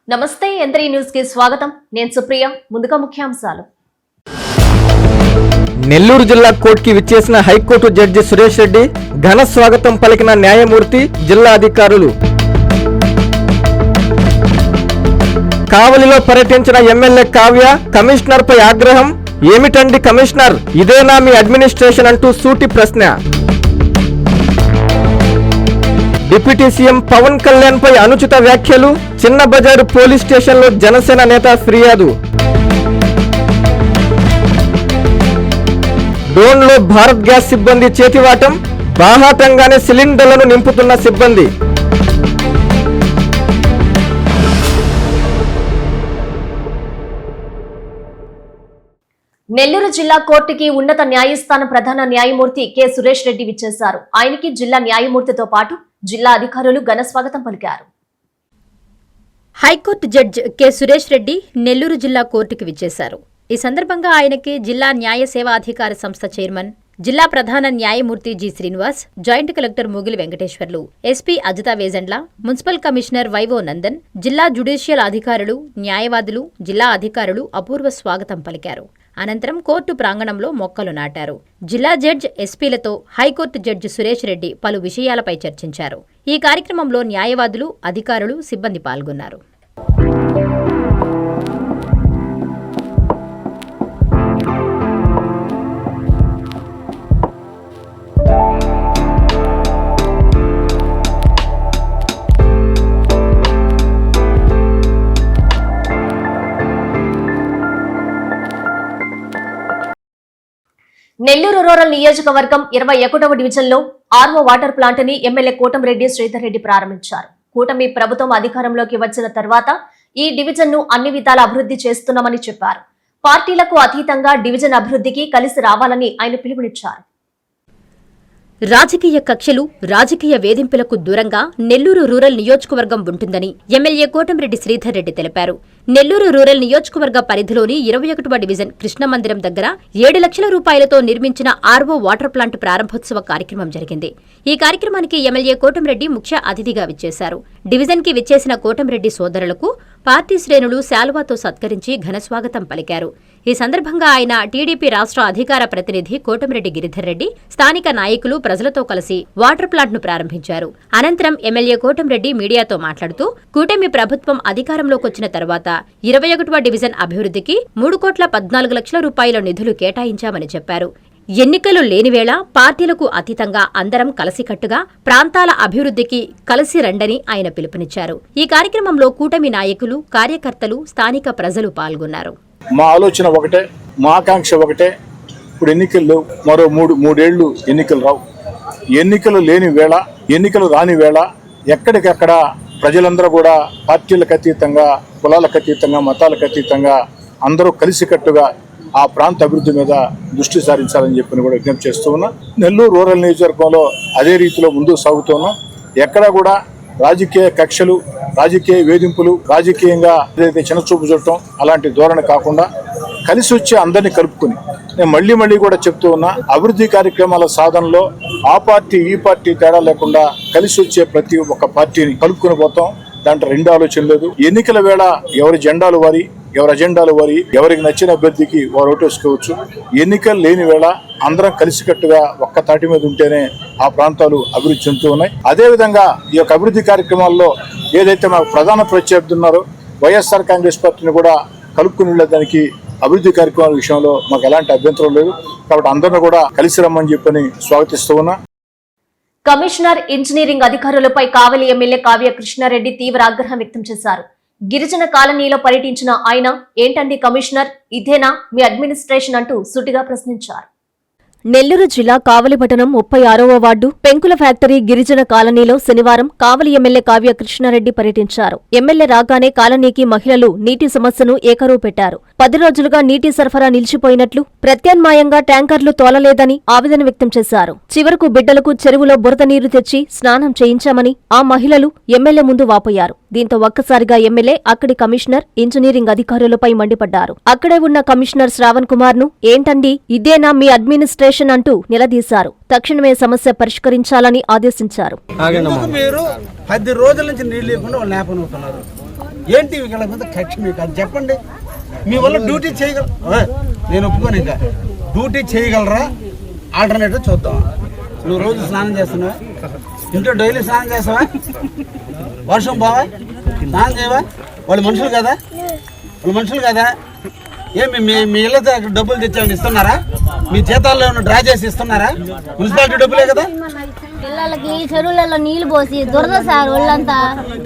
నమస్తే ఎంత్రీ న్యూస్ కి స్వాగతం. నేను సుప్రియ. ముందుగా ముఖ్యాంశాలు. నెల్లూరు జిల్లా కోర్టుకి విచ్చేసిన హైకోర్టు జడ్జి సురేష్ రెడ్డి ఘన స్వాగతం పలికిన న్యాయమూర్తి, జిల్లా అధికారులు. కావలిలో పర్యటించిన ఎమ్మెల్యే కావ్య కమిషనర్ పై ఆగ్రహం. ఏమిటండి కమిషనర్, ఇదేనా మీ అడ్మినిస్ట్రేషన్ అంటూ సూటి ప్రశ్న. డిప్యూటీ సీఎం పవన్ కళ్యాణ్ పై అనుచిత వ్యాఖ్యలు. చిన్న బజారు పోలీస్ స్టేషన్లో జనసేన నేత ఫిర్యాదు. డ్రోన్లో భారత్ గ్యాస్ సిబ్బంది చేతివాటం. బాహాటంగానే సిలిండర్లను నింపుతున్న సిబ్బంది. నెల్లూరు జిల్లా కోర్టుకి ఉన్నత న్యాయస్థానం ప్రధాన న్యాయమూర్తి కె సురేష్ రెడ్డి విచ్చేశారు. ఆయనకి జిల్లా న్యాయమూర్తితో పాటు జిల్లా అధికారులు ఘన స్వాగతం పలికారు. High court judge K Suresh Reddy Nellore జిల్లా కోర్టుకి విచ్చేశారు. ఈ సందర్భంగా ఆయనకి జిల్లా న్యాయ సేవా అధికార సంస్థ చైర్మన్, జిల్లా ప్రధాన న్యాయమూర్తి G Srinivas, joint collector Mugili Venkateswarlu, SP Ajitha Vejandla, municipal commissioner vivo Nandan, జిల్లా జ్యుడిషియల్ అధికారులు, న్యాయవాదులు, జిల్లా అధికారులు అపూర్వ స్వాగతం పలికారు. అనంతరం కోర్టు ప్రాంగణంలో మొక్కలు నాటారు. జిల్లా జడ్జ్, ఎస్పీలతో హైకోర్టు జడ్జి సురేష్ రెడ్డి పలు విషయాలపై చర్చించారు. ఈ కార్యక్రమంలో న్యాయవాదులు, అధికారులు, సిబ్బంది పాల్గొన్నారు. నెల్లూరు రూరల్ నియోజకవర్గం 21వ డివిజన్లో ఆర్ఓ వాటర్ ప్లాంట్ ని ఎమ్మెల్యే కోటంరెడ్డి శ్రీధర్ రెడ్డి ప్రారంభించారు. కూటమి ప్రభుత్వం అధికారంలోకి వచ్చిన తర్వాత ఈ డివిజన్ ను అన్ని విధాల అభివృద్ధి చేస్తున్నామని చెప్పారు. పార్టీలకు అతీతంగా డివిజన్ అభివృద్ధికి కలిసి రావాలని ఆయన పిలుపునిచ్చారు. రాజకీయ కక్షలు, రాజకీయ వేధింపులకు దూరంగా నెల్లూరు రూరల్ నియోజకవర్గం ఉంటుందని ఎమ్మెల్యే కోటంరెడ్డి శ్రీధర్ రెడ్డి తెలిపారు. నెల్లూరు రూరల్ నియోజకవర్గ పరిధిలోని 21వ డివిజన్ కృష్ణమందిరం దగ్గర 7 లక్షల రూపాయలతో నిర్మించిన ఆర్ఓ వాటర్ ప్లాంట్ ప్రారంభోత్సవ కార్యక్రమం జరిగింది. ఈ కార్యక్రమానికి ఎమ్మెల్యే కోటంరెడ్డి ముఖ్య అతిథిగా విచ్చేశారు. డివిజన్ కి విచ్చేసిన కోటంరెడ్డి సోదరులకు పార్టీ శ్రేణులు శాలువాతో సత్కరించి ఘనస్వాగతం పలికారు. ఈ సందర్భంగా ఆయన టీడీపీ రాష్ట్ర అధికార ప్రతినిధి కోటంరెడ్డి గిరిధర్ రెడ్డి, స్థానిక నాయకులు, ప్రజలతో కలిసి వాటర్ ప్లాంట్ ను ప్రారంభించారు. అనంతరం ఎమ్మెల్యే కోటంరెడ్డి మీడియాతో మాట్లాడుతూ కూటమి ప్రభుత్వం అధికారంలోకొచ్చిన తర్వాత 21వ డివిజన్ అభివృద్ధికి 3,14 లక్షల రూపాయల నిధులు కేటాయించామని చెప్పారు. ఎన్నికలు లేనివేళ పార్టీలకు అతీతంగా అందరం కలిసికట్టుగా ప్రాంతాల అభివృద్ధికి కలిసి రండని ఆయన పిలుపునిచ్చారు. ఈ కార్యక్రమంలో కూటమి నాయకులు, కార్యకర్తలు, స్థానిక ప్రజలు పాల్గొన్నారు. మా ఆలోచన ఒకటే, మా ఆకాంక్ష ఒకటే. ఇప్పుడు ఎన్నికల్లో మరో మూడేళ్లు ఎన్నికలు రావు. ఎన్నికలు లేని వేళ, ఎన్నికలు రాని వేళ ఎక్కడికక్కడ ప్రజలందరూ కూడా పార్టీలకు అతీతంగా, కులాలకు అతీతంగా, మతాలకు అతీతంగా అందరూ కలిసికట్టుగా ఆ ప్రాంత అభివృద్ధి మీద దృష్టి సారించాలని చెప్పి కూడా విజ్ఞప్తి చేస్తూ ఉన్నా. నెల్లూరు రూరల్ నియోజకవర్గంలో అదే రీతిలో ముందుకు సాగుతూ ఉన్నాం. ఎక్కడా కూడా రాజకీయ కక్షలు, రాజకీయ వేధింపులు, రాజకీయంగా ఏదైతే చిన్నచూపు చూడటం అలాంటి ధోరణి కాకుండా కలిసి వచ్చి అందరినీ కలుపుకుని, నేను మళ్ళీ కూడా చెప్తూ ఉన్నా, అభివృద్ధి కార్యక్రమాల సాధనలో ఆ పార్టీ ఈ పార్టీ తేడా లేకుండా కలిసి వచ్చే ప్రతి ఒక్క పార్టీని కలుపుకుని పోతాం. దాంట్లో రెండు ఆలోచన లేదు. ఎన్నికల వేళ ఎవరి జెండాలు వారి, ఎవరి అజెండాలు వారి, ఎవరికి నచ్చిన అభ్యర్థికి వారు ఓటేసుకోవచ్చు. ఎన్నికలు లేని వేళ అందరం కలిసికట్టుగా ఒక్క తాటి మీద ఉంటేనే ఆ ప్రాంతాలు అభివృద్ధి చెందుతూ ఉన్నాయి. అదేవిధంగా ఈ యొక్క అభివృద్ధి కార్యక్రమాల్లో ఏదైతే మాకు ప్రధాన ప్రత్యర్థి ఉన్నారో వైఎస్ఆర్ కాంగ్రెస్ పార్టీని కూడా కలుపుకుని వెళ్ళడానికి అభివృద్ధి కార్యక్రమాల విషయంలో మాకు ఎలాంటి అభ్యంతరం లేదు. కాబట్టి అందరిని కూడా కలిసి రమ్మని చెప్పని స్వాగతిస్తూ ఉన్నా. కమిషనర్, ఇంజనీరింగ్ అధికారులపై కావలి ఎమ్మెల్యే కావ్య కృష్ణారెడ్డి తీవ్ర ఆగ్రహం వ్యక్తం చేశారు. గిరిజన కాలనీలో పర్యటించిన ఆయన, ఏంటండి కమిషనర్, ఇదేనా మీ అడ్మినిస్ట్రేషన్ అంటూ సూటిగా ప్రశ్నించారు. నెల్లూరు జిల్లా కావలి పట్టణం 36వ వార్డు పెంకుల ఫ్యాక్టరీ గిరిజన కాలనీలో శనివారం కావలి ఎమ్మెల్యే కావ్య కృష్ణారెడ్డి పర్యటించారు. ఎమ్మెల్యే రాగానే కాలనీకి మహిళలు నీటి సమస్యను ఏకరువు పెట్టారు. 10 రోజులుగా నీటి సరఫరా నిలిచిపోయినట్లు, ప్రత్యామ్నాయంగా ట్యాంకర్లు తోలలేదని ఆవేదన వ్యక్తం చేశారు. చివరకు బిడ్డలకు చెరువులో బురద నీరు తెచ్చి స్నానం చేయించామని ఆ మహిళలు ఎమ్మెల్యే ముందు వాపోయారు. దీంతో ఒక్కసారిగా ఎమ్మెల్యే అక్కడి కమిషనర్, ఇంజనీరింగ్ అధికారులపై మండిపడ్డారు. అక్కడే ఉన్న కమిషనర్ శ్రావణ్ కుమార్ ను, ఏంటండి ఇదేనా మీ అడ్మినిస్ట్రేషన్ అంటూ నిలదీశారు. తక్షణమే సమస్య పరిష్కరించాలని ఆదేశించారు. మీరు 10 రోజుల నుంచి నీళ్లు లేకుండా వాళ్ళు లేపనవుతున్నారు. ఏంటి వీళ్ళ మీద కక్ష మీకు అది చెప్పండి. మీ వల్ల డ్యూటీ చేయగలరా? నేను ఒప్పుకోను. ఇంకా డ్యూటీ చేయగలరా? ఆల్టర్నేటివ్ చూద్దాం. నువ్వు రోజు స్నానం చేస్తున్నావా? ఇంట్లో డైలీ స్నానం చేస్తావా? వర్షం బావా స్నానం చేయవా? వాళ్ళు మనుషులు కదా, వాళ్ళు మనుషులు కదా. ఏమి మీ ఇళ్ళతో డబ్బులు తెచ్చామని ఇస్తున్నారా? మీ జీతాల్లో ఏమైనా డ్రా చేసి ఇస్తున్నారా? మున్సిపాలిటీ డబ్బులే కదా. పిల్లలకి చెరువులలో నీళ్లు పోసి దురద సార్ ఒళ్ళంతా.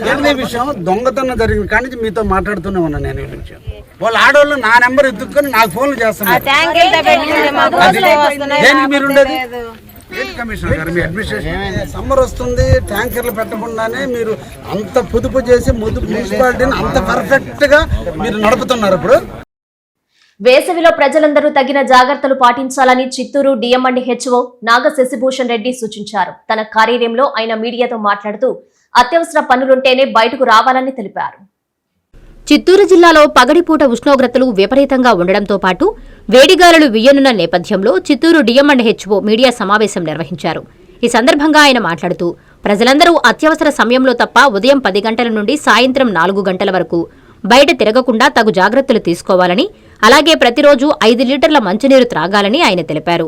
ఏంటి విషయం? దొంగతనం జరిగిన కానీ నుంచి మీతో మాట్లాడుతూనే ఉన్నా నేను ఈ విషయం. వాళ్ళ ఆడవాళ్ళు నా నెంబర్ ఎత్తుక్కొని నాకు ఫోన్లు చేస్తున్నారు. దేనికి మీరు ఉండేది? కమిషనర్ గారు, మీ అడ్మినిస్ట్రేషన్ సమ్మర్ వస్తుంది, ట్యాంకర్లు పెట్టకుండానే మీరు అంత పొదుపు చేసి మున్సిపాలిటీని అంత పర్ఫెక్ట్ గా మీరు నడుపుతున్నారు. ఇప్పుడు వేసవిలో ప్రజలందరూ తగిన జాగ్రత్తలు పాటించాలని చిత్తూరు డిఎంఎండ్హెచ్ఓ నాగ శశిభూషణ్ రెడ్డి సూచించారు. తన కార్యాలయంలో ఆయన మీడియాతో మాట్లాడుతూ అత్యవసర పనులుంటేనే బయటకు రావాలని తెలిపారు. చిత్తూరు జిల్లాలో పగటిపూట ఉష్ణోగ్రతలు విపరీతంగా ఉండడంతో పాటు వేడిగాలులు వీయనున్న నేపథ్యంలో చిత్తూరు డిఎంఎండ్హెచ్ఓ మీడియా సమావేశం నిర్వహించారు. ఈ సందర్భంగా ఆయన మాట్లాడుతూ ప్రజలందరూ అత్యవసర సమయంలో తప్ప ఉదయం 10 గంటల నుండి సాయంత్రం 4 గంటల వరకు బయట తిరగకుండా తగు జాగ్రత్తలు తీసుకోవాలని, అలాగే ప్రతిరోజు 5 లీటర్ల మంచినీరు త్రాగాలని ఆయన తెలిపారు.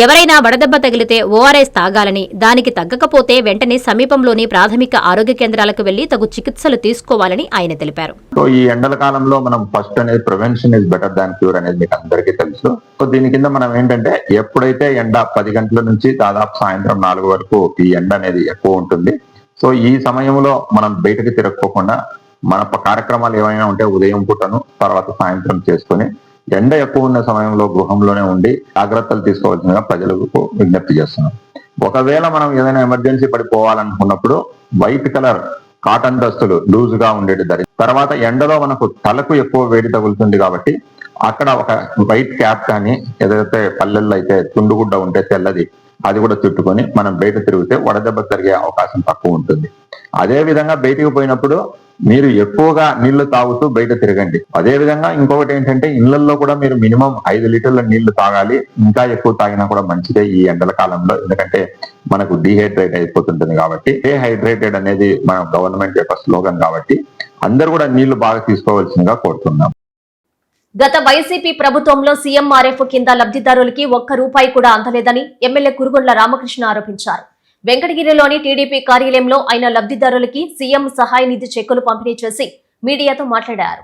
ఎవరైనా వడదెబ్బ తగిలితే ఓఆర్ఎస్ తాగాలని, దానికి తగ్గకపోతే వెంటనే సమీపంలోని ప్రాథమిక ఆరోగ్య కేంద్రాలకు వెళ్లి తగు చికిత్సలు తీసుకోవాలని ఆయన తెలిపారు. సో ఈ ఎండల కాలంలో మనం ఫస్ట్ అనేది prevention is better than cure అనేది మీకు అందరికీ తెలుసు. సో దీని కింద మనం ఏంటంటే ఎప్పుడైతే ఎండ 10 గంటల నుంచి దాదాపు సాయంత్రం 4 వరకు ఈ ఎండ అనేది ఎక్కువ ఉంటుంది. సో ఈ సమయంలో మనం బయటకు తిరగకోకుండా మన కార్యక్రమాలు ఏమైనా ఉంటే ఉదయం పూటను తర్వాత సాయంత్రం చేసుకుని ఎండ ఎక్కువ ఉన్న సమయంలో గృహంలోనే ఉండి జాగ్రత్తలు తీసుకోవాల్సిందిగా ప్రజలకు విజ్ఞప్తి చేస్తున్నాం. ఒకవేళ మనం ఏదైనా ఎమర్జెన్సీ పడిపోవాలనుకున్నప్పుడు వైట్ కలర్ కాటన్ దుస్తులు లూజ్ గా ఉండేది ధరించి, తర్వాత ఎండలో మనకు తలకు ఎక్కువ వేడి తగులుతుంది కాబట్టి అక్కడ ఒక వైట్ క్యాప్ కానీ ఏదైతే పల్లెల్లో అయితే తుండుగుడ్డ ఉంటే తెల్లది అది కూడా చుట్టుకొని మనం బయట తిరిగితే వడదెబ్బ జరిగే అవకాశం తక్కువ ఉంటుంది. అదే విధంగా బయటికి పోయినప్పుడు మీరు ఎక్కువగా నీళ్లు తాగుతూ బయట తిరగండి. అదే విధంగా ఇంకొకటి ఏంటంటే ఇళ్లలో కూడా మీరు మినిమం 5 లీటర్ల నీళ్లు తాగాలి. ఇంకా ఎక్కువ తాగినా కూడా మంచిదే ఈ ఎండల కాలంలో, ఎందుకంటే మనకు డీహైడ్రేట్ అయిపోతుంటుంది కాబట్టి. డీహైడ్రేటెడ్ అనేది మన గవర్నమెంట్ యొక్క స్లోగన్ కాబట్టి అందరూ కూడా నీళ్లు బాగా తీసుకోవాల్సిందిగా కోరుతున్నాం. గత వైసీపీ ప్రభుత్వంలో సీఎంఆర్ఎఫ్ కింద లబ్ధిదారులకి ₹1 కూడా అందలేదని ఎమ్మెల్యే కురుగొండ్ల రామకృష్ణ ఆరోపించారు. వెంకటగిరిలోని టీడీపీ కార్యాలయంలో ఆయన లబ్ధిదారులకి సీఎం సహాయ నిధి చెక్కులు పంపిణీ చేసి మీడియాతో మాట్లాడారు.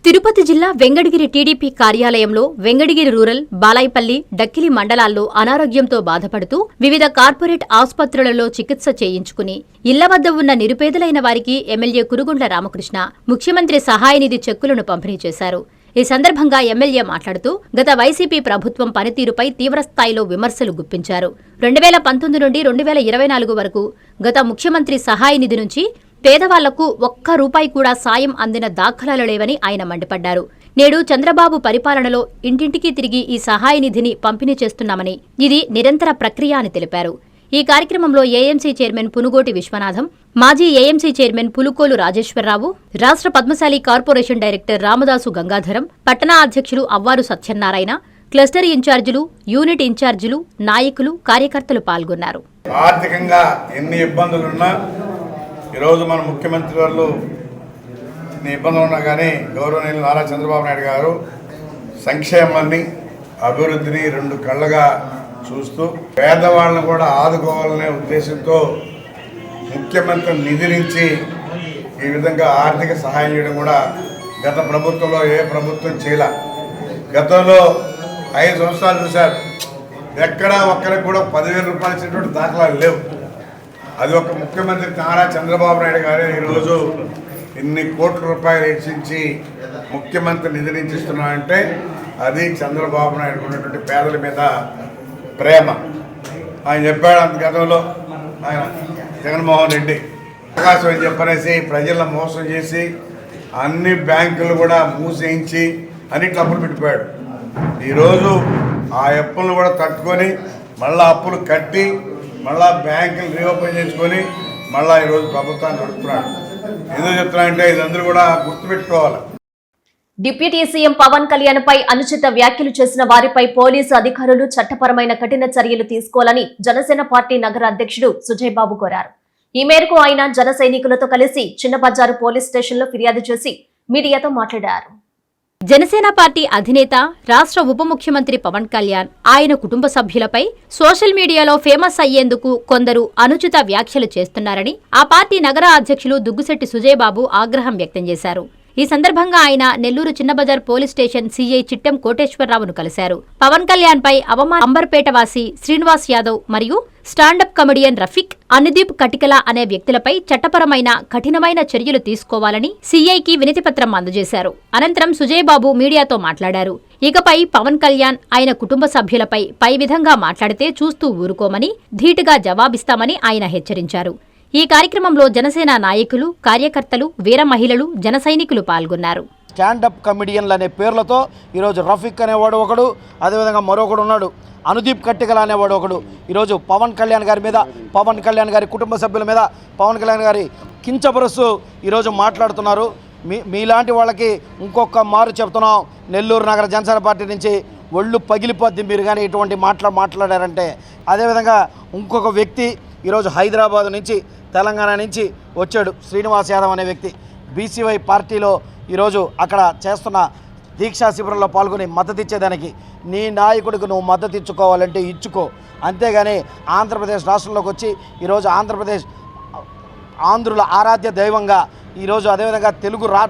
తిరుపతి జిల్లా వెంకటగిరి టీడీపీ కార్యాలయంలో వెంకటగిరి రూరల్, బాలాయిపల్లి, డక్కిలి మండలాల్లో అనారోగ్యంతో బాధపడుతూ వివిధ కార్పొరేట్ ఆసుపత్రులలో చికిత్స చేయించుకుని ఇళ్ల వద్ద ఉన్న నిరుపేదలైన వారికి ఎమ్మెల్యే కురుగొండ్ల రామకృష్ణ ముఖ్యమంత్రి సహాయ నిధి చెక్కులను పంపిణీ చేశారు. ఈ సందర్భంగా ఎమ్మెల్యే మాట్లాడుతూ గత వైసీపీ ప్రభుత్వం పనితీరుపై తీవ్రస్థాయిలో విమర్శలు గుప్పించారు. 2019 నుండి 2024 వరకు గత ముఖ్యమంత్రి సహాయ నిధి నుంచి పేదవాళ్లకు ₹1 కూడా సాయం అందిన దాఖలాలు లేవని ఆయన మండిపడ్డారు. నేడు చంద్రబాబు పరిపాలనలో ఇంటింటికి తిరిగి ఈ సహాయ నిధిని పంపిణీ చేస్తున్నామని, ఇది నిరంతర ప్రక్రియ అని తెలిపారు. ఈ కార్యక్రమంలో ఏఎంసీ చైర్మన్ పునుగోటి విశ్వనాథం, మాజీ ఏఎంసీ చైర్మన్ పులుకోలు రాజేశ్వరరావు, రాష్ట్ర పద్మశాలి కార్పొరేషన్ డైరెక్టర్ రామదాసు గంగాధరం, పట్టణ అధ్యక్షులు అవ్వారు సత్యనారాయణ, క్లస్టర్ ఇన్ఛార్జీలు, యూనిట్ ఇన్ఛార్జీలు, నాయకులు, కార్యకర్తలు పాల్గొన్నారు. ఆర్థికంగా ఎన్ని ఇబ్బందులున్నా ఈరోజు మన ముఖ్యమంత్రి వాళ్ళు ఇబ్బందులు ఉన్నా కానీ గౌరవనీయులు నారా చంద్రబాబు నాయుడు గారు సంక్షేమాన్ని, అభివృద్ధిని 2 కళ్ళగా చూస్తూ పేదవాళ్ళను కూడా ఆదుకోవాలనే ఉద్దేశంతో ముఖ్యమంత్రి నిధి నుంచి ఈ విధంగా ఆర్థిక సహాయం చేయడం కూడా గత ప్రభుత్వంలో ఏ ప్రభుత్వం చేయలే. గతంలో 5 సంవత్సరాలు చూశారు, ఎక్కడా ఒక్కరికి కూడా ₹10,000 ఇచ్చినటువంటి దాఖలాలు లేవు. అది ఒక ముఖ్యమంత్రి నారా చంద్రబాబు నాయుడు గారే ఈరోజు ఇన్ని కోట్ల రూపాయలు హెచ్చించి ముఖ్యమంత్రి నిధి నుంచి ఇస్తున్నారంటే అది చంద్రబాబు నాయుడు ఉన్నటువంటి పేదల మీద ప్రేమ. ఆయన చెప్పాడు అంత గతంలో ఆయన జగన్మోహన్ రెడ్డి అవకాశం అని చెప్పనేసి ప్రజలను మోసం చేసి అన్ని బ్యాంకులు కూడా మూసేయించి అన్నింటి అప్పులు పెట్టిపోయాడు. ఈరోజు ఆ అప్పులను కూడా తట్టుకొని మళ్ళీ అప్పులు కట్టి మళ్ళా బ్యాంకులు రీఓపెన్ చేసుకొని మళ్ళీ ఈరోజు ప్రభుత్వాన్ని నడుపుతున్నాడు. ఎందుకు చెప్తున్నా అంటే ఇదందరూ కూడా గుర్తుపెట్టుకోవాలి. డిప్యూటీ సీఎం పవన్ కళ్యాణ్ పై అనుచిత వ్యాఖ్యలు చేసిన వారిపై పోలీసు అధికారులు చట్టపరమైన కఠిన చర్యలు తీసుకోవాలని జనసేన పార్టీ నగర అధ్యక్షుడు సుజయ్ బాబు కోరారు. ఈ మేరకు ఆయన జన సైనికులతో కలిసి చిన్న బజారు పోలీస్ స్టేషన్లో ఫిర్యాదు చేసి మీడియాతో మాట్లాడారు. జనసేన పార్టీ అధినేత రాష్ట్ర ఉప ముఖ్యమంత్రి పవన్ కళ్యాణ్ ఆయన కుటుంబ సభ్యులపై సోషల్ మీడియాలో ఫేమస్ అయ్యేందుకు కొందరు అనుచిత వ్యాఖ్యలు చేస్తున్నారని ఆ పార్టీ నగర అధ్యక్షులు దుగ్గుశెట్టి సుజయ్ బాబు ఆగ్రహం వ్యక్తం చేశారు. ఈ సందర్భంగా ఆయన Nellore Chinnabazar police station CI Chittem కోటేశ్వరరావును కలిశారు. పవన్ కళ్యాణ్ పై అంబర్పేట వాసి శ్రీనివాస్ యాదవ్ మరియు స్టాండప్ కమెడియన్ రఫీక్, అనుదీప్ కటికల అనే వ్యక్తులపై చట్టపరమైన కఠినమైన చర్యలు తీసుకోవాలని సీఐకి వినతిపత్రం అందజేశారు. అనంతరం సుజయ్ బాబు మీడియాతో మాట్లాడారు. ఇకపై పవన్ కళ్యాణ్ ఆయన కుటుంబ సభ్యులపై పై విధంగా మాట్లాడితే చూస్తూ ఊరుకోమని ధీటుగా జవాబిస్తామని ఆయన హెచ్చరించారు. ఈ కార్యక్రమంలో జనసేన నాయకులు, కార్యకర్తలు, వీర మహిళలు, జన సైనికులు పాల్గొన్నారు. స్టాండప్ కమెడియన్లు అనే పేర్లతో ఈరోజు రఫీక్ అనేవాడు ఒకడు, అదేవిధంగా మరొకడు ఉన్నాడు అనుదీప్ కట్టికల అనేవాడు ఒకడు. ఈరోజు పవన్ కళ్యాణ్ గారి మీద, పవన్ కళ్యాణ్ గారి కుటుంబ సభ్యుల మీద, పవన్ కళ్యాణ్ గారి కించపరుస్తూ ఈరోజు మాట్లాడుతున్నారు. మీలాంటి వాళ్ళకి ఇంకొక మారు చెప్తున్నాం, నెల్లూరు నగర జనసేన పార్టీ నుంచి ఒళ్ళు పగిలిపోద్ది మీరు కానీ ఇటువంటి మాట్లాడారంటే. అదేవిధంగా ఇంకొక వ్యక్తి ఈరోజు హైదరాబాద్ నుంచి, తెలంగాణ నుంచి వచ్చాడు, శ్రీనివాస్ యాదవ్ అనే వ్యక్తి. బీసీవై పార్టీలో ఈరోజు అక్కడ చేస్తున్న దీక్షా శిబిరంలో పాల్గొని మద్దతు ఇచ్చేదానికి నీ నాయకుడికి నువ్వు మద్దతు ఇచ్చుకోవాలంటే ఇచ్చుకో, అంతేగాని ఆంధ్రప్రదేశ్ రాష్ట్రంలోకి వచ్చి ఈరోజు ఆంధ్రుల ఆరాధ్య దైవంగా ఈరోజు అదేవిధంగా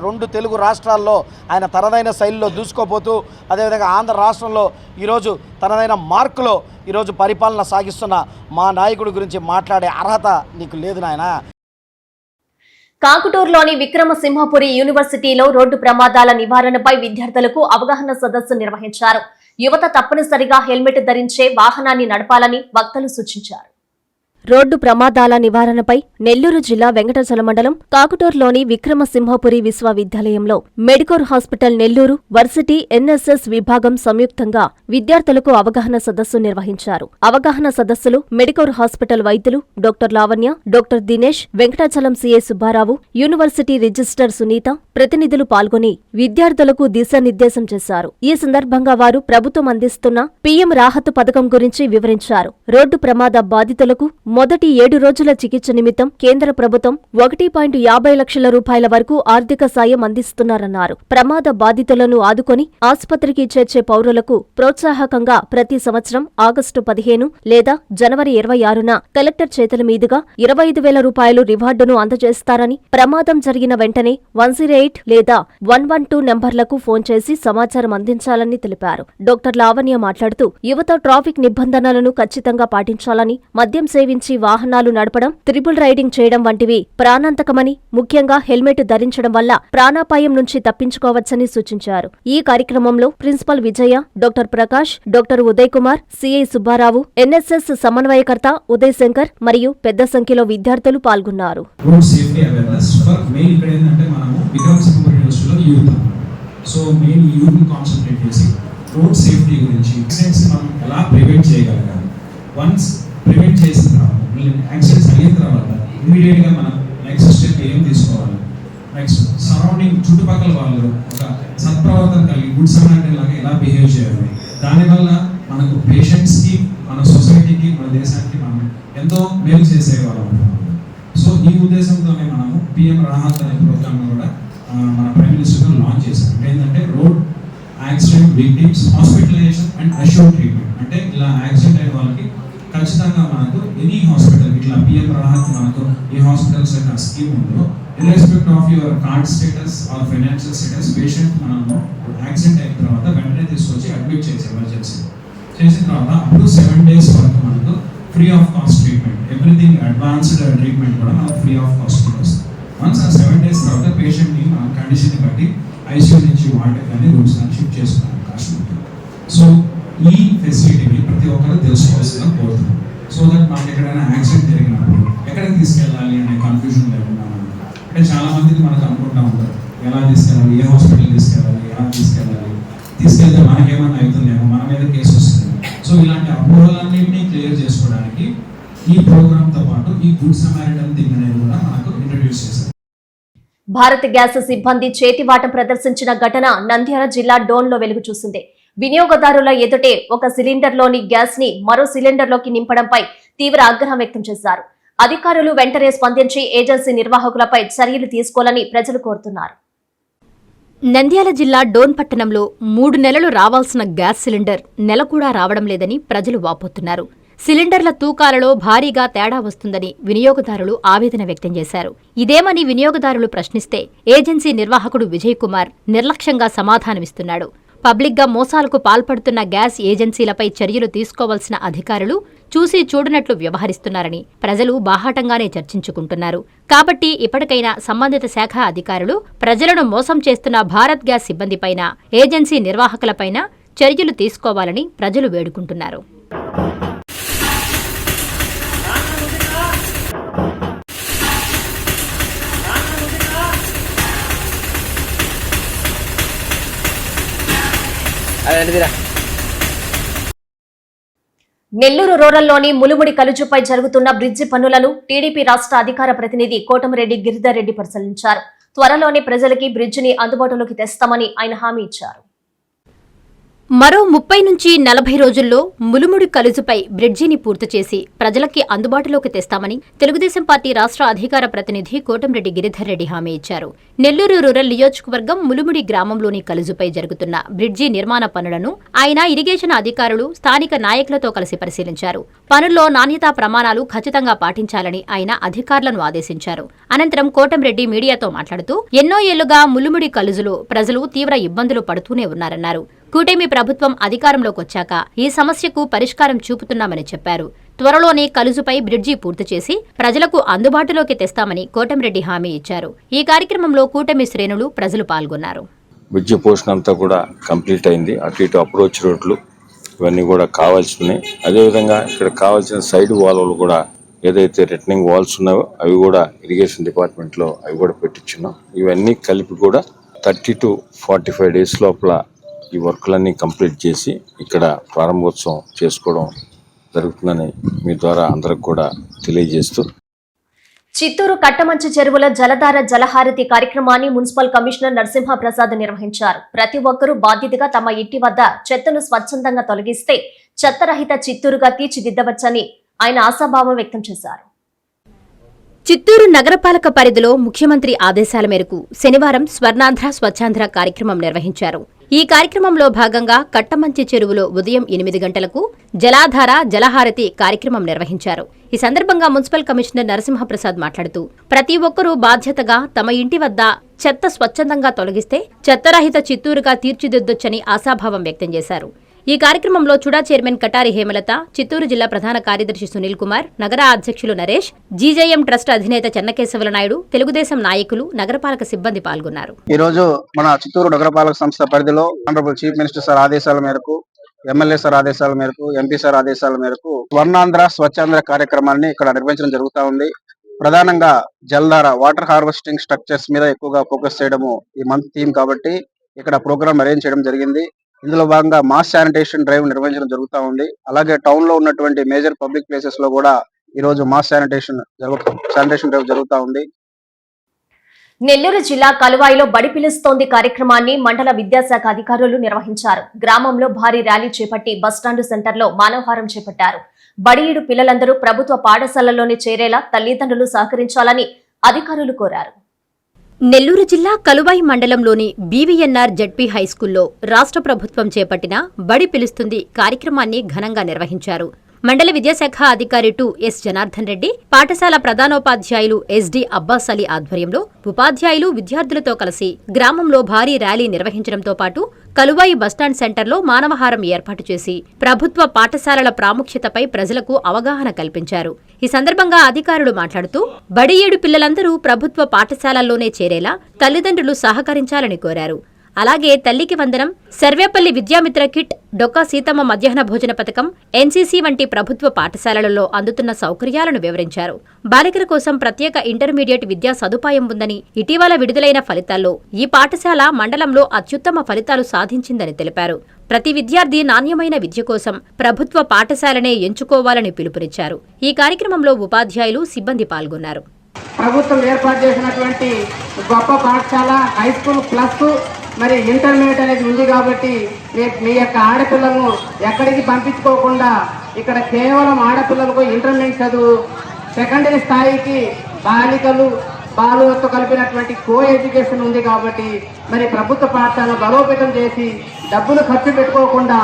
రెండు తెలుగు రాష్ట్రాల్లో ఆయన తనదైన శైలిలో దూసుకోపోతూ, అదేవిధంగా ఆంధ్ర రాష్ట్రంలో ఈరోజు తనదైన మార్కులో ఈరోజు పరిపాలన సాగిస్తున్న మా నాయకుడి గురించి మాట్లాడే అర్హత నీకు లేదు నాయనా. కాకుటూరులోని విక్రమసింహపురి యూనివర్సిటీలో రోడ్డు ప్రమాదాల నివారణపై విద్యార్థులకు అవగాహన సదస్సు నిర్వహించారు. యువత తప్పనిసరిగా హెల్మెట్ ధరించే వాహనాన్ని నడపాలని వక్తలు సూచించారు. రోడ్డు ప్రమాదాల నివారణపై నెల్లూరు జిల్లా వెంకటాచల మండలం కాకుటూరులోని విక్రమసింహపురి విశ్వవిద్యాలయంలో Medicover hospital Nellore varsity NSS విభాగం సంయుక్తంగా విద్యార్థులకు అవగాహన సదస్సు నిర్వహించారు. అవగాహన సదస్సులో మెడికోర్ హాస్పిటల్ వైద్యులు doctor Lavanya, doctor Dinesh, Venkatachalam CA Subbarao, university register Sunitha ప్రతినిధులు పాల్గొని విద్యార్థులకు దిశానిర్దేశం చేశారు. ఈ సందర్భంగా వారు ప్రభుత్వం అందిస్తున్న పీఎం రాహతు పథకం గురించి వివరించారు. రోడ్డు ప్రమాద బాధితులకు మొదటి 7 రోజుల చికిత్స నిమిత్తం కేంద్ర ప్రభుత్వం 1.50 లక్షల రూపాయల వరకు ఆర్థిక సాయం అందిస్తున్నారన్నారు. ప్రమాద బాధితులను ఆదుకొని ఆసుపత్రికి చేర్చే పౌరులకు ప్రోత్సాహకంగా ప్రతి సంవత్సరం ఆగస్టు 15 లేదా జనవరి 26న కలెక్టర్ చేతుల మీదుగా 25,000 రూపాయలు రివార్డును అందజేస్తారని, ప్రమాదం జరిగిన వెంటనే 108 లేదా 112 నెంబర్లకు ఫోన్ చేసి సమాచారం అందించాలని తెలిపారు. డాక్టర్ లావణ్య మాట్లాడుతూ యువత ట్రాఫిక్ నిబంధనలను ఖచ్చితంగా పాటించాలని, మద్యం సేవించి వాహనాలు నడపడం, ట్రిపుల్ రైడింగ్ చేయడం వంటివి ప్రాణాంతకమని, ముఖ్యంగా హెల్మెట్ ధరించడం వల్ల ప్రాణాపాయం నుంచి తప్పించుకోవచ్చని సూచించారు. ఈ కార్యక్రమంలో principal Vijaya, doctor Prakash, doctor Uday Kumar, CI Subbarao, NSS సమన్వయకర్త ఉదయ్ శంకర్ మరియు పెద్ద సంఖ్యలో విద్యార్థులు పాల్గొన్నారు. ప్రివెంట్ చేసిన తర్వాత యాక్సిడెంట్స్ అయిన తర్వాత ఇమీడియట్గా మనం నెక్స్ట్ స్టెప్ ఏం తీసుకోవాలి, నెక్స్ట్ సరౌండింగ్ చుట్టుపక్కల వాళ్ళు ఒక సత్ప్రవర్తన కలిగి గుడ్ సమారిటన్ లాగా ఎలా బిహేవ్ చేయాలి, దానివల్ల మనకు పేషెంట్స్కి, మన సొసైటీకి, మన దేశానికి మనం ఎంతో మేలు చేసేవాళ్ళం ఉంటాం. సో ఈ ఉద్దేశంతోనే మనము పిఎం రాహత్ అనే ప్రోగ్రామ్ కూడా మన ప్రైమ్ మినిస్టర్ లాంచ్ చేశాం. ఏంటంటే road accident victims hospitalisation and assured treatment. అంటే ఇలా యాక్సిడెంట్ అయిన వాళ్ళకి ఖచ్చితంగా మనకు ఎనీ హాస్పిటల్ ఇట్లా పిఎం రాహత్ మనకు ఈ హాస్పిటల్స్ యొక్క స్కీమ్ ఉందో, irrespective of your card status or financial status, patient మనము యాక్సిడెంట్ అయిన తర్వాత వెంటనే తీసుకొచ్చి అడ్మిట్ చేసి ఎమర్జెన్సీ చేసిన తర్వాత అప్పుడు 7 days వరకు మనకు free of cost treatment, everything advanced treatment కూడా మనకు ఫ్రీ ఆఫ్ కాస్ట్ వస్తుంది. వన్స్ ఆ 7 days తర్వాత పేషెంట్ని మనం కండిషన్ బట్టి ఐసీయూ నుంచి వాటికి కానీ రూమ్స్ కానీ షిఫ్ట్ చేసుకునే అవకాశం ఉంటుంది. సో ఈ ఫెసిలిటీని ప్రతి ఒక్కరు తెలుసుకోవాల్సిందిగా కోరుతున్నాం. సో దట్ మనకి ఎక్కడైనా యాక్సిడెంట్ జరిగినప్పుడు ఎక్కడికి తీసుకెళ్ళాలి అనే కన్ఫ్యూజన్ లేకుండా, అంటే చాలా మందికి మనకు అనుకుంటా ఉంటారు ఎలా తీసుకెళ్ళాలి, ఏ హాస్పిటల్ తీసుకెళ్ళాలి, ఎలా తీసుకెళ్తే మనకేమన్నా అవుతుందేమో, మన మీద కేసు వస్తుంది. సో ఇలాంటి అపోహలన్నింటినీ క్లియర్ చేసుకోవడానికి ఈ ప్రోగ్రామ్తో పాటు ఈ గుడ్ సమారిటన్ థింగ్ అనేది కూడా మనకు ఇంట్రడ్యూస్ చేశారు. భారత్ గ్యాస్ సిబ్బంది చేతివాటం ప్రదర్శించిన ఘటన నంద్యాల జిల్లా డోన్లో వెలుగు చూసింది. వినియోగదారుల ఎదుటే ఒక సిలిండర్లోని గ్యాస్ ని మరో సిలిండర్లోకి నింపడంపై తీవ్ర ఆగ్రహం వ్యక్తం చేశారు. అధికారులు వెంటనే స్పందించి ఏజెన్సీ నిర్వాహకులపై చర్యలు తీసుకోవాలని ప్రజలు కోరుతున్నారు. నంద్యాల జిల్లా డోన్ పట్టణంలో 3 నెలలు రావాల్సిన గ్యాస్ సిలిండర్ నెల కూడా రావడం లేదని ప్రజలు వాపోతున్నారు. సిలిండర్ల తూకాలలో భారీగా తేడా వస్తుందని వినియోగదారులు ఆవేదన వ్యక్తం చేశారు. ఇదేమని వినియోగదారులు ప్రశ్నిస్తే ఏజెన్సీ నిర్వాహకుడు విజయ్ కుమార్ నిర్లక్ష్యంగా సమాధానమిస్తున్నాడు. పబ్లిక్గా మోసాలకు పాల్పడుతున్న గ్యాస్ ఏజెన్సీలపై చర్యలు తీసుకోవాల్సిన అధికారులు చూసి చూడనట్లు వ్యవహరిస్తున్నారని ప్రజలు బాహాటంగానే చర్చించుకుంటున్నారు. కాబట్టి ఇప్పటికైనా సంబంధిత శాఖ అధికారులు ప్రజలను మోసం చేస్తున్న భారత్ గ్యాస్ సిబ్బందిపైన, ఏజెన్సీ నిర్వాహకులపైన చర్యలు తీసుకోవాలని ప్రజలు వేడుకుంటున్నారు. నెల్లూరు రూరల్లోని ములుముడి కలుజుపై జరుగుతున్న బ్రిడ్జి పనులను టీడీపీ రాష్ట్ర అధికార ప్రతినిధి కోటమిరెడ్డి గిరిధర్ రెడ్డి పరిశీలించారు. త్వరలోనే ప్రజలకి బ్రిడ్జిని అందుబాటులోకి తెస్తామని ఆయన హామీ ఇచ్చారు. మరో 30 నుంచి 40 రోజుల్లో ములుముడి కలుజుపై బ్రిడ్జిని పూర్తి చేసి ప్రజలకి అందుబాటులోకి తెస్తామని తెలుగుదేశం పార్టీ రాష్ట్ర అధికార ప్రతినిధి కోటమిరెడ్డి గిరిధర్ రెడ్డి హామీ ఇచ్చారు. నెల్లూరు రూరల్ నియోజకవర్గం ములుముడి గ్రామంలోని కలుజుపై జరుగుతున్న బ్రిడ్జి నిర్మాణ పనులను ఆయన ఇరిగేషన్ అధికారులు, స్థానిక నాయకులతో కలిసి పరిశీలించారు. పనుల్లో నాణ్యతా ప్రమాణాలు ఖచ్చితంగా పాటించాలని ఆయన అధికారులను ఆదేశించారు. అనంతరం కోటమిరెడ్డి మీడియాతో మాట్లాడుతూ ఎన్నో ఏళ్లుగా ములుముడి కలుజులో ప్రజలు తీవ్ర ఇబ్బందులు పడుతూనే ఉన్నారన్నారు. కూటమి ప్రభుత్వం అధికారంలోకి వచ్చాక ఈ సమస్యకు పరిష్కారం చూపుతున్నామని చెప్పారు. త్వరలోనే కలుజుపై బ్రిడ్జి పూర్తి చేసి ప్రజలకు అందుబాటులోకి తెస్తామని కోటమిరెడ్డి హామీ ఇచ్చారు. ఈ కార్యక్రమంలో కూటమి శ్రేణులు, ప్రజలు పాల్గొన్నారు. బ్రిడ్జి పోర్షన్ అంతా కూడా కంప్లీట్ అయింది. అటు ఇటు అప్రోచ్ రోడ్లు ఇవన్నీ కూడా కావాల్సినాయి. అదేవిధంగా ఇక్కడ కావాల్సిన సైడ్ వాల్వలు కూడా ఏదైతే రిటర్నింగ్ వాల్స్ ఉన్నాయో అవి కూడా ఇరిగేషన్ డిపార్ట్మెంట్లో అవి కూడా పెట్టించున్నాం. ఇవన్నీ కలిపి కూడా 30 to 45 days లోపల ఈ వర్క్లన్నీ కంప్లీట్ చేసి ఇక్కడ ప్రారంభోత్సవం చేసుకోవడం జరుగుతుందని మీ ద్వారా అందరికి కూడా తెలియజేస్తూ, చిత్తూరు కట్టమంచి చెరువుల జలధార జలహారతి కార్యక్రమాన్ని మున్సిపల్ కమిషనర్ నరసింహప్రసాద్ నిర్వహించారు. ప్రతి ఒక్కరూ బాధ్యతగా తమ ఇంటి వద్ద చెత్తను స్వచ్ఛందంగా తొలగిస్తే చెత్తరహిత చిత్తూరుగా తీర్చిదిద్దవచ్చని ఆయన ఆశాభావం వ్యక్తం చేశారు. చిత్తూరు నగరపాలక పరిధిలో ముఖ్యమంత్రి ఆదేశాల మేరకు శనివారం స్వర్ణాంధ్ర స్వచ్ఛాంధ్ర కార్యక్రమం నిర్వహించారు. ఈ కార్యక్రమంలో భాగంగా కట్టమంచి చెరువులో ఉదయం 8 గంటలకు జలాధార జలహారతి కార్యక్రమం నిర్వహించారు. ఈ సందర్భంగా మున్సిపల్ కమిషనర్ నరసింహప్రసాద్ మాట్లాడుతూ ప్రతి ఒక్కరూ బాధ్యతగా తమ ఇంటి వద్ద చెత్త స్వచ్ఛందంగా తొలగిస్తే చెత్తరహిత చిత్తూరుగా తీర్చిదిద్దొచ్చని ఆశాభావం వ్యక్తం చేశారు. ఈ కార్యక్రమంలో చుడా చైర్మన్ కటారి హేమలత, చిత్తూరు జిల్లా ప్రధాన కార్యదర్శి సునీల్ కుమార్, నగర అధ్యక్షులు నరేష్, జీజేఎం ట్రస్ట్ అధినేత చెన్నకేశవుల నాయుడు, తెలుగుదేశం నాయకులు, నగరపాలక సిబ్బంది పాల్గొన్నారు. ఈ రోజు మన చిత్తూరు నగరపాలక సంస్థ పరిధిలో ఆనరబుల్ చీఫ్ మినిస్టర్ సార్ ఆదేశాల మేరకు, ఎమ్మెల్యే సార్ ఆదేశాల మేరకు, ఎంపీ సార్ ఆదేశాల మేరకు స్వర్ణాంధ్ర స్వచ్ఛాంధ్ర కార్యక్రమాన్ని ఇక్కడ నిర్వహించడం జరుగుతా ఉంది. ప్రధానంగా జలధార వాటర్ హార్వెస్టింగ్ స్ట్రక్చర్స్ మీద ఎక్కువగా ఫోకస్ చేయడము ఈ మంత్ థీమ్ కాబట్టి ఇక్కడ ప్రోగ్రామ్ అరేంజ్ చేయడం జరిగింది. ఇందులో భాగంగా మాస్ శానిటేషన్ డ్రైవ్ నిర్వహించడం జరుగుతూ ఉంది. అలాగే టౌన్ లో ఉన్నటువంటి మేజర్ పబ్లిక్ ప్లేసెస్ లో కూడా ఈ రోజు మాస్ శానిటేషన్ డ్రైవ్ జరుగుతూ ఉంది. నెల్లూరు జిల్లా కలువాయిలో బడి పిలుస్తోంది కార్యక్రమాన్ని మండల విద్యాశాఖ అధికారులు నిర్వహించారు. గ్రామంలో భారీ ర్యాలీ చేపట్టి బస్టాండు సెంటర్లో మానవహారం చేపట్టారు. బడిఈడు పిల్లలందరూ ప్రభుత్వ పాఠశాలల్లోనే చేరేలా తల్లిదండ్రులు సహకరించాలని అధికారులు కోరారు. నెల్లూరు జిల్లా కలువాయి మండలంలోని బీవీఎన్ఆర్ జడ్పీ హైస్కూల్లో రాష్ట్ర ప్రభుత్వం చేపట్టిన బడి పిలుస్తుంది కార్యక్రమాన్ని ఘనంగా నిర్వహించారు. మండల విద్యాశాఖ అధికారి 2 ఎస్ జనార్దన్ రెడ్డి, పాఠశాల ప్రధానోపాధ్యాయులు ఎస్డి అబ్బాస్ అలీ ఆధ్వర్యంలో ఉపాధ్యాయులు, విద్యార్థులతో కలిసి గ్రామంలో భారీ ర్యాలీ నిర్వహించడంతో పాటు కలువాయి బస్టాండ్ సెంటర్లో మానవహారం ఏర్పాటు చేసి ప్రభుత్వ పాఠశాలల ప్రాముఖ్యతపై ప్రజలకు అవగాహన కల్పించారు. ఈ సందర్భంగా అధికారులు మాట్లాడుతూ బడియేడు పిల్లలందరూ ప్రభుత్వ పాఠశాలల్లోనే చేరేలా తల్లిదండ్రులు సహకరించాలని కోరారు. అలాగే తల్లికి వందనం, సర్వేపల్లి విద్యామిత్ర కిట్, డొక్కా సీతమ్మ మధ్యాహ్న భోజన పథకం, ఎన్సీసీ వంటి ప్రభుత్వ పాఠశాలలలో అందుతున్న సౌకర్యాలను వివరించారు. బాలికల కోసం ప్రత్యేక ఇంటర్మీడియట్ విద్యా సదుపాయం ఉందని, ఇటీవల విడుదలైన ఫలితాల్లో ఈ పాఠశాల మండలంలో అత్యుత్తమ ఫలితాలు సాధించిందని తెలిపారు. ప్రతి విద్యార్థి నాణ్యమైన విద్య కోసం ప్రభుత్వ పాఠశాలనే ఎంచుకోవాలని పిలుపునిచ్చారు. ఈ కార్యక్రమంలో ఉపాధ్యాయులు, సిబ్బంది పాల్గొన్నారు. ప్రభుత్వం ఏర్పాటు చేసినటువంటి గొప్ప పాఠశాల హైస్కూల్ ప్లస్ మరి ఇంటర్మీడియట్ అనేది ఉంది కాబట్టి మీ యొక్క ఆడపిల్లలను ఎక్కడికి పంపించుకోకుండా ఇక్కడ కేవలం ఆడపిల్లలకు ఇంటర్మీడియట్ చదువు సెకండరీ స్థాయికి బాలికలు బాలులతో కలిపినటువంటి కో ఎడ్యుకేషన్ ఉంది కాబట్టి మరి ప్రభుత్వ పాఠశాల బలోపేతం చేసి డబ్బులు ఖర్చు పెట్టుకోకుండా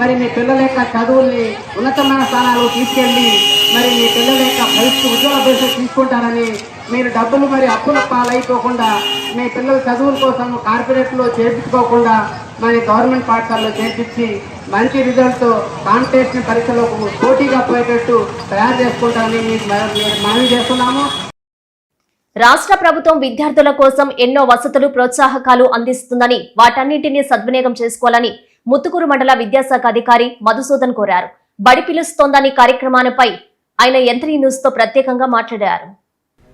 మరి మీ పిల్లల యొక్క చదువుల్ని ఉన్నతమైన స్థానాలు తీసుకెళ్ళి మరి మీ పిల్లల యొక్క భవిష్యత్తు ఉజ్వల భవిష్యత్తు తీసుకుంటారని మీరు డబ్బులు మరి అప్పుల పాలైపోకుండా మీ పిల్లల చదువుల కోసం కార్పొరేట్లో చేర్పించుకోకుండా మరి గవర్నమెంట్ పాఠశాలలో చేర్పించి మంచి రిజల్ట్తో కాంపిటీషన్ పరీక్షలకు పోటీగా పోయేటట్టు తయారు చేసుకుంటారని మీకు మనవి చేస్తున్నాము. రాష్ట్ర ప్రభుత్వం విద్యార్థుల కోసం ఎన్నో వసతులు ప్రోత్సాహకాలు అందిస్తుందని వాటన్నింటినీ సద్వినియోగం చేసుకోవాలని ముత్తుకూరు మండల విద్యాశాఖ అధికారి మధుసూదన్ కోరారు. బడి పిలుస్తోందని కార్యక్రమాలపై ఆయన యంత్రీ న్యూస్ తో ప్రత్యేకంగా మాట్లాడారు.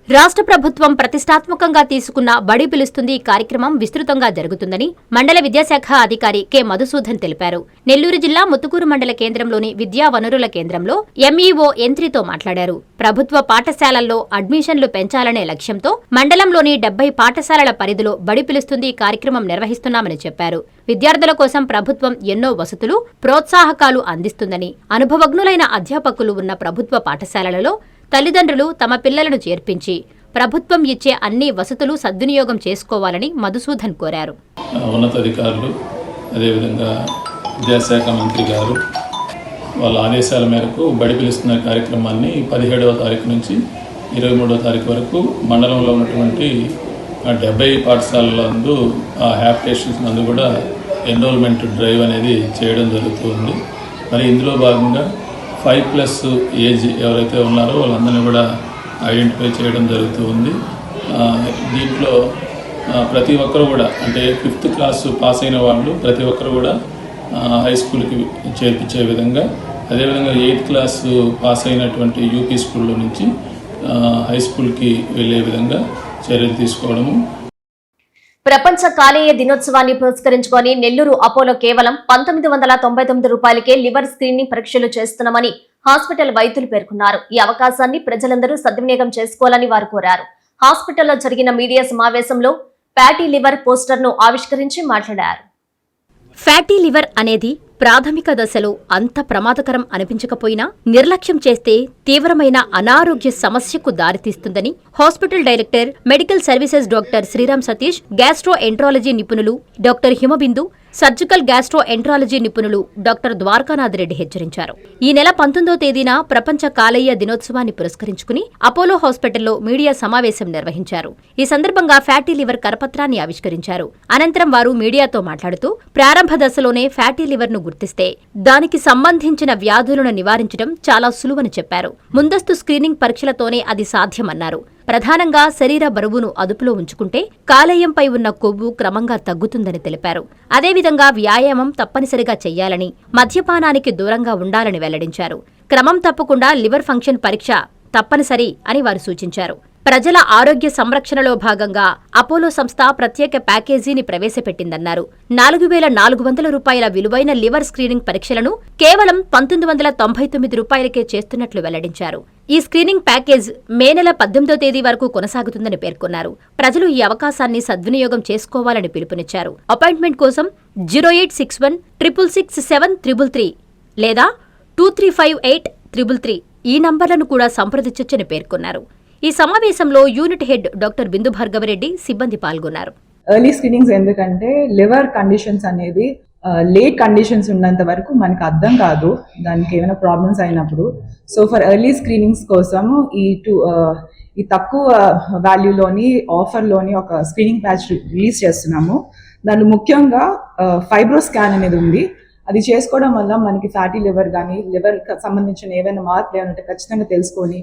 రాష్ట్ర ప్రభుత్వం ప్రతిష్టాత్మకంగా తీసుకున్న బడి పిలుస్తుంది కార్యక్రమం విస్తృతంగా జరుగుతుందని మండల విద్యాశాఖ అధికారి కె మధుసూదన్ తెలిపారు. నెల్లూరు జిల్లా ముత్తుకూరు మండల కేంద్రంలోని విద్యా వనరుల కేంద్రంలో ఎంఈఓ యంత్రితో మాట్లాడారు. ప్రభుత్వ పాఠశాలల్లో అడ్మిషన్లు పెంచాలనే లక్ష్యంతో మండలంలోని 70 పాఠశాలల పరిధిలో బడి పిలుస్తుంది కార్యక్రమం నిర్వహిస్తున్నామని చెప్పారు. విద్యార్థుల కోసం ప్రభుత్వం ఎన్నో వసతులు ప్రోత్సాహకాలు అందిస్తుందని, అనుభవజ్ఞులైన అధ్యాపకులు ఉన్న ప్రభుత్వ పాఠశాలలలో తల్లిదండ్రులు తమ పిల్లలను చేర్పించి ప్రభుత్వం ఇచ్చే అన్ని వసతులు సద్వినియోగం చేసుకోవాలని మధుసూదన్ కోరారు. ఉన్నతాధికారులు అదేవిధంగా విద్యాశాఖ మంత్రి గారు వాళ్ళ ఆదేశాల మేరకు బడి పిలుస్తున్న కార్యక్రమాన్ని 17వ తారీఖు నుంచి 23వ తారీఖు వరకు మండలంలో ఉన్నటువంటి 70 పాఠశాలలందు హ్యాబిటేషన్స్ నందు కూడా ఎన్రోల్మెంట్ డ్రైవ్ అనేది చేయడం జరుగుతుంది. మరి ఇందులో భాగంగా 5+ ఏజ్ ఎవరైతే ఉన్నారో వాళ్ళందరినీ కూడా ఐడెంటిఫై చేయడం జరుగుతూ ఉంది. దీంట్లో ప్రతి ఒక్కరు కూడా అంటే 5th క్లాస్ పాస్ అయిన వాళ్ళు ప్రతి ఒక్కరు కూడా హై స్కూల్కి చేర్పించే విధంగా, అదేవిధంగా 8th క్లాస్ పాస్ అయినటువంటి యూపీ స్కూల్లో నుంచి హై స్కూల్కి వెళ్ళే విధంగా చర్యలు తీసుకోవడము. ప్రపంచ కాలేయ దినోత్సవాన్ని పురస్కరించుకొని నెల్లూరు అపోలో కేవలం 1999 రూపాయలకే లివర్ స్క్రీనింగ్ పరీక్షలు చేస్తున్నామని హాస్పిటల్ వైద్యులు పేర్కొన్నారు. ఈ అవకాశాన్ని ప్రజలందరూ సద్వినియోగం చేసుకోవాలని వారు కోరారు. హాస్పిటల్లో జరిగిన మీడియా సమావేశంలో ఫ్యాటీ లివర్ పోస్టర్ను ఆవిష్కరించి మాట్లాడారు. ఫ్యాటీ లివర్ అనేది ప్రాథమిక దశలో అంత ప్రమాదకరం అనిపించకపోయినా నిర్లక్ష్యం చేస్తే తీవ్రమైన అనారోగ్య సమస్యకు దారితీస్తుందని hospital director medical services doctor Sriram Satish, gastroenterology నిపుణులు doctor Himabindu, surgical gastroenterology నిపుణులు డాక్టర్ ద్వారకానాథ్ రెడ్డి హెచ్చరించారు. ఈ నెల 19వ తేదీన ప్రపంచ కాలేయ దినోత్సవాన్ని పురస్కరించుకుని అపోలో హాస్పిటల్లో మీడియా సమావేశం నిర్వహించారు. ఈ సందర్భంగా ఫ్యాటీ లివర్ కరపత్రాన్ని ఆవిష్కరించారు. అనంతరం వారు మీడియాతో మాట్లాడుతూ ప్రారంభ దశలోనే ఫ్యాటీ లివర్ ను గుర్తిస్తే దానికి సంబంధించిన వ్యాధులను నివారించడం చాలా సులువని చెప్పారు. ముందస్తు స్క్రీనింగ్ పరీక్షలతోనే అది సాధ్యమన్నారు. ప్రధానంగా శరీర బరువును అదుపులో ఉంచుకుంటే కాలేయంపై ఉన్న కొవ్వు క్రమంగా తగ్గుతుందని తెలిపారు. అదేవిధంగా వ్యాయామం తప్పనిసరిగా చెయ్యాలని, మద్యపానానికి దూరంగా ఉండాలని వెల్లడించారు. క్రమం తప్పకుండా లివర్ ఫంక్షన్ పరీక్ష తప్పనిసరి అని వారు సూచించారు. ప్రజల ఆరోగ్య సంరక్షణలో భాగంగా అపోలో సంస్థ ప్రత్యేక ప్యాకేజీని ప్రవేశపెట్టిందన్నారు. 4,400 రూపాయల విలువైన లివర్ స్క్రీనింగ్ పరీక్షలను కేవలం 1999 రూపాయలకే చేస్తున్నట్లు వెల్లడించారు. ఈ స్క్రీనింగ్ ప్యాకేజ్ మే నెల 18వ తేదీ వరకు కొనసాగుతుందని పేర్కొన్నారు. ప్రజలు ఈ అవకాశాన్ని సద్వినియోగం చేసుకోవాలని పిలుపునిచ్చారు. అపాయింట్మెంట్ కోసం 0861 666 7333 లేదా 2358 ఈ నంబర్లను కూడా సంప్రదించొచ్చని పేర్కొన్నారు. ఈ సమావేశంలో యూనిట్ హెడ్ డాక్టర్ బిందు భార్గవరెడ్డి, సిబ్బంది పాల్గొన్నారు. ఎర్లీ స్క్రీనింగ్స్ ఎందుకంటే లివర్ కండిషన్స్ అనేది లేట్ కండిషన్స్ ఉన్నంత వరకు మనకు అర్థం కాదు, దానికి ఏమైనా ప్రాబ్లమ్స్ అయినప్పుడు. సో ఫర్ ఎర్లీ స్క్రీనింగ్స్ కోసం ఈ తక్కువ వాల్యూలోని ఆఫర్లోని ఒక స్క్రీనింగ్ ప్యాచ్ రిలీజ్ చేస్తున్నాము. దాంట్లో ముఖ్యంగా ఫైబ్రో స్కాన్ అనేది ఉంది. అది చేసుకోవడం వల్ల మనకి ఫ్యాటీ లివర్ కానీ లివర్ సంబంధించిన ఏవైనా మార్పులు ఏమంటే ఖచ్చితంగా తెలుసుకొని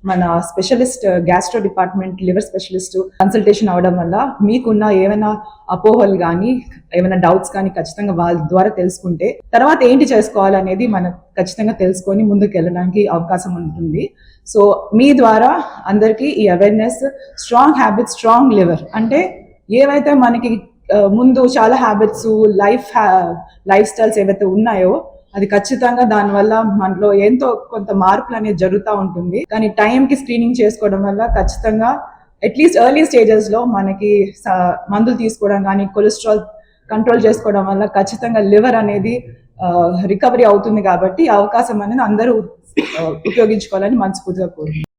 మన specialist gastro department liver specialist consultation అవడం వల్ల మీకున్న ఏమైనా అపోహలు కానీ ఏమైనా డౌట్స్ కానీ ఖచ్చితంగా వాళ్ళ ద్వారా తెలుసుకుంటే తర్వాత ఏంటి చేసుకోవాలనేది మనం ఖచ్చితంగా తెలుసుకొని ముందుకు వెళ్ళడానికి అవకాశం ఉంటుంది. సో మీ ద్వారా అందరికీ ఈ awareness, strong habits, strong liver అంటే ఏవైతే మనకి ముందు చాలా హ్యాబిట్స్, లైఫ్ స్టైల్స్ ఏవైతే ఉన్నాయో అది ఖచ్చితంగా దానివల్ల మనలో ఎంతో కొంత మార్పులు అనేది జరుగుతూ ఉంటుంది. కానీ టైంకి స్క్రీనింగ్ చేసుకోవడం వల్ల ఖచ్చితంగా అట్లీస్ట్ ఎర్లీ స్టేజెస్లో మనకి మందులు తీసుకోవడం కానీ కొలెస్ట్రాల్ కంట్రోల్ చేసుకోవడం వల్ల ఖచ్చితంగా లివర్ అనేది రికవరీ అవుతుంది. కాబట్టి అవకాశం అనేది అందరూ ఉపయోగించుకోవాలని మనస్ఫూర్తిగా కోరుకుంటున్నాను.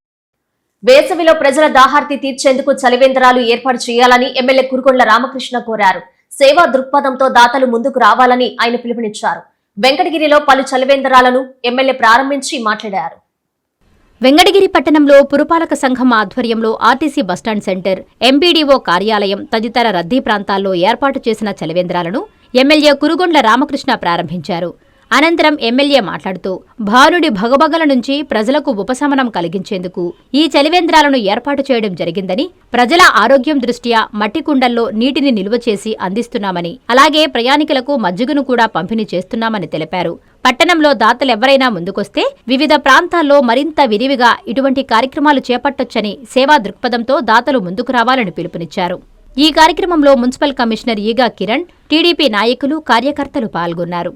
వేసవిలో ప్రజల దాహార్తి తీర్చేందుకు చలివేంద్రాలు ఏర్పాటు చేయాలని ఎమ్మెల్యే కురుగొండ్ల రామకృష్ణ కోరారు. సేవా దృక్పథంతో దాతలు ముందుకు రావాలని ఆయన పిలుపునిచ్చారు. వెంకటగిరిలో పలు చలివేంద్రాలను ఎమ్మెల్యే ప్రారంభించి మాట్లాడారు. వెంకటగిరి పట్టణంలో పురపాలక సంఘం ఆధ్వర్యంలో ఆర్టీసీ బస్టాండ్ సెంటర్, ఎంపీడీఓ కార్యాలయం తదితర రద్దీ ప్రాంతాల్లో ఏర్పాటు చేసిన చలివేంద్రాలను ఎమ్మెల్యే కురుగొండ్ల రామకృష్ణ ప్రారంభించారు. అనంతరం ఎమ్మెల్యే మాట్లాడుతూ భానుడి భగభగల నుంచి ప్రజలకు ఉపశమనం కలిగించేందుకు ఈ చలివేంద్రాలను ఏర్పాటు చేయడం జరిగిందని, ప్రజల ఆరోగ్యం దృష్ట్యా మట్టి కుండల్లో నీటిని నిల్వ చేసి అందిస్తున్నామని, అలాగే ప్రయాణికులకు మజ్జిగను కూడా పంపిణీ చేస్తున్నామని తెలిపారు. పట్టణంలో దాతలెవరైనా ముందుకొస్తే వివిధ ప్రాంతాల్లో మరింత విరివిగా ఇటువంటి కార్యక్రమాలు చేపట్టొచ్చని సేవా దృక్పథంతో దాతలు ముందుకు రావాలని పిలుపునిచ్చారు. ఈ కార్యక్రమంలో మున్సిపల్ కమిషనర్ ఈగా కిరణ్, టీడీపీ నాయకులు, కార్యకర్తలు పాల్గొన్నారు.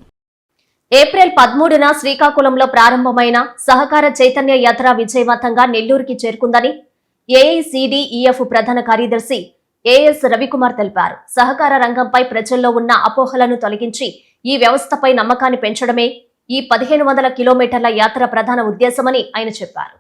ఏప్రిల్ 13న శ్రీకాకుళంలో ప్రారంభమైన సహకార చైతన్య యాత్ర విజయవంతంగా నెల్లూరుకి చేరుకుందని ఏఐసిడిఈఎఫ్ ప్రధాన కార్యదర్శి ఏఎస్ రవికుమార్ తెలిపారు. సహకార రంగంపై ప్రజల్లో ఉన్న అపోహలను తొలగించి ఈ వ్యవస్థపై నమ్మకాన్ని పెంచడమే ఈ 1500 కిలోమీటర్ల యాత్ర ప్రధాన ఉద్దేశమని ఆయన చెప్పారు.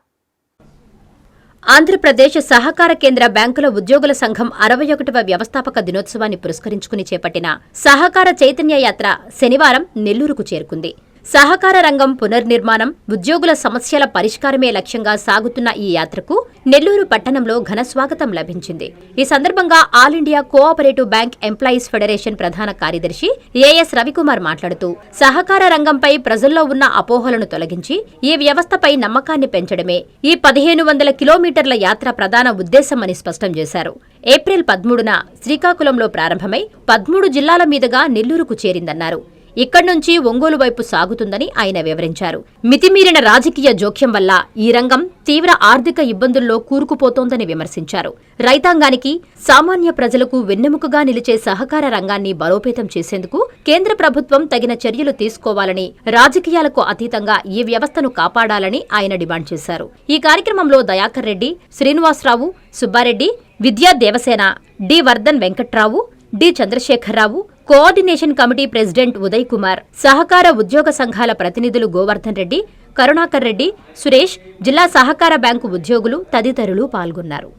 ఆంధ్రప్రదేశ్ సహకార కేంద్ర బ్యాంకుల ఉద్యోగుల సంఘం 61వ వ్యవస్థాపక దినోత్సవాన్ని పురస్కరించుకుని చేపట్టిన సహకార చైతన్య యాత్ర శనివారం నెల్లూరుకు చేరుకుంది. సహకార రంగం పునర్నిర్మాణం, ఉద్యోగుల సమస్యల పరిష్కారమే లక్ష్యంగా సాగుతున్న ఈ యాత్రకు నెల్లూరు పట్టణంలో ఘన స్వాగతం లభించింది. ఈ సందర్భంగా all India cooperative bank employees federation ప్రధాన కార్యదర్శి ఏఎస్ రవికుమార్ మాట్లాడుతూ సహకార రంగంపై ప్రజల్లో ఉన్న అపోహలను తొలగించి ఈ వ్యవస్థపై నమ్మకాన్ని పెంచడమే ఈ 1500 కిలోమీటర్ల యాత్ర ప్రధాన ఉద్దేశమని స్పష్టం చేశారు. ఏప్రిల్ 13న శ్రీకాకుళంలో ప్రారంభమై 13 జిల్లాల మీదుగా నెల్లూరుకు చేరిందన్నారు. ఇక్కడి నుంచి ఒంగోలు వైపు సాగుతుందని ఆయన వివరించారు. మితిమీరిన రాజకీయ జోక్యం వల్ల ఈ రంగం తీవ్ర ఆర్థిక ఇబ్బందుల్లో కూరుకుపోతోందని విమర్శించారు. రైతాంగానికి, సామాన్య ప్రజలకు వెన్నెముకగా నిలిచే సహకార రంగాన్ని బలోపేతం చేసేందుకు కేంద్ర ప్రభుత్వం తగిన చర్యలు తీసుకోవాలని, రాజకీయాలకు అతీతంగా ఈ వ్యవస్థను కాపాడాలని ఆయన డిమాండ్ చేశారు. ఈ కార్యక్రమంలో Dayakar Reddy, Srinivasa Rao, Subba Reddy, Vidya Devasena, D Vardhan Venkat Rao, D Chandrasekhara Rao, coordination committee president Uday Kumar, సహకార ఉద్యోగ సంఘాల ప్రతినిధులు గోవర్ధన్ రెడ్డి, కరుణాకర్ రెడ్డి, సురేష్, జిల్లా సహకార బ్యాంకు ఉద్యోగులు తదితరులు పాల్గొన్నారు.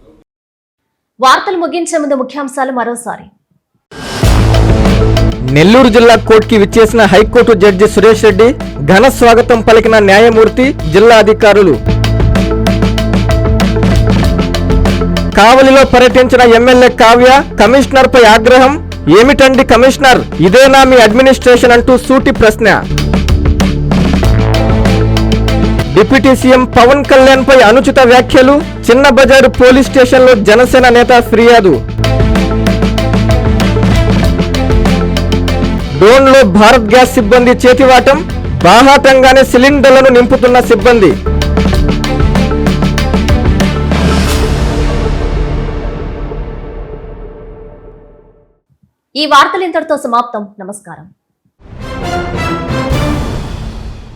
వార్తలు ముగించే ముందు ముఖ్యాంశాలు మరోసారి. నెల్లూరు జిల్లా కోర్టుకి విచ్చేసిన హైకోర్టు జడ్జి సురేష్ రెడ్డి ఘన స్వాగతం పలికిన న్యాయమూర్తి, జిల్లా అధికారులు. కావలిలో పర్యటించిన ఎమ్మెల్యే కావ్య కమిషనర్ పై ఆగ్రహం. ఏమిటండి కమిషనర్, ఇదేనా మీ అడ్మినిస్ట్రేషన్ అంటూ సూటి ప్రశ్న. డిప్యూటీ సీఎం పవన్ కళ్యాణ్ పై అనుచిత వ్యాఖ్యలు, చిన్న బజారు పోలీస్ స్టేషన్లో జనసేన నేత ఫిర్యాదు. డోన్లో భారత్ గ్యాస్ సిబ్బంది చేతివాటం, బాహాటంగానే సిలిండర్లను నింపుతున్న సిబ్బంది. ఈ వార్తలు ఇంతటితో సమాప్తం. నమస్కారం.